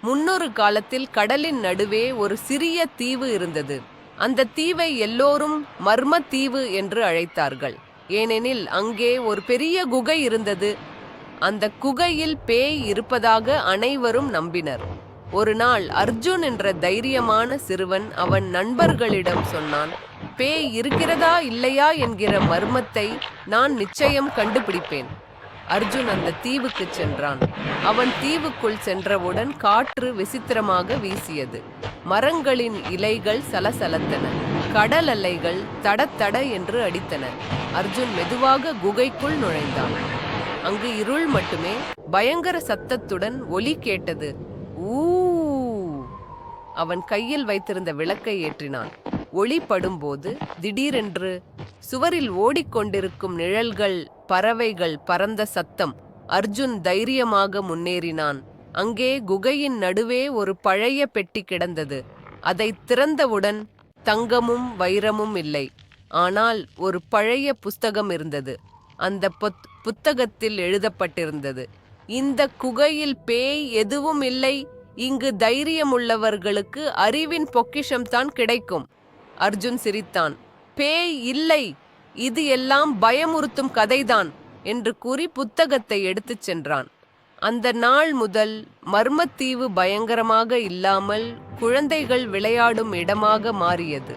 முன்னொரு காலத்தில் கடலின் நடுவே ஒரு சிறிய தீவு இருந்தது. அந்த தீவை எல்லோரும் மர்ம தீவு என்று அழைத்தார்கள். ஏனெனில் அங்கே ஒரு பெரிய குகை இருந்தது. அந்த குகையில் பேய் இருப்பதாக அனைவரும் நம்பினர். ஒரு நாள் அர்ஜுன் என்ற தைரியமான சிறுவன் அவன் நண்பர்களிடம் சொன்னான், பேய் இருக்கிறதா இல்லையா என்கிற மர்மத்தை நான் நிச்சயம் கண்டுபிடிப்பேன். அர்ஜுன் அந்த தீவுக்கு சென்றான். அவன் தீவுக்குள் சென்றவுடன் காற்று விசித்திரமாக வீசியது. மரங்களின் இலைகள் சலசலத்தன. கடல் அலைகள் தடத்தட என்று அடித்தன. அர்ஜுன் மெதுவாக குகைக்குள் நுழைந்தான். அங்கு இருள் மட்டுமே. பயங்கர சத்தத்துடன் ஒலி கேட்டது. ஊ! அவன் கையில் வைத்திருந்த விளக்கை ஏற்றினான். ஒளி படும்போது திடீரென்று சுவரில் ஓடிக்கொண்டிருக்கும் நிழல்கள், பறவைகள் பறந்த சத்தம். அர்ஜுன் தைரியமாக முன்னேறினான். அங்கே குகையின் நடுவே ஒரு பழைய பெட்டி கிடந்தது. அதை திறந்தவுடன் தங்கமும் வைரமும் இல்லை. ஆனால் ஒரு பழைய புஸ்தகம் இருந்தது. அந்த புத்தகத்தில் எழுதப்பட்டிருந்தது, இந்த குகையில் பேய் எதுவும் இல்லை. இங்கு தைரியமுள்ளவர்களுக்கு அறிவின் பொக்கிஷம்தான் கிடைக்கும். அர்ஜுன் சிரித்தான். பேய் இல்லை, இது எல்லாம் பயமுறுத்தும் கதைதான் என்று கூறி புத்தகத்தை எடுத்துச் சென்றான். அந்த நாள் முதல் மர்மத்தீவு பயங்கரமாக இல்லாமல் குழந்தைகள் விளையாடும் இடமாக மாறியது.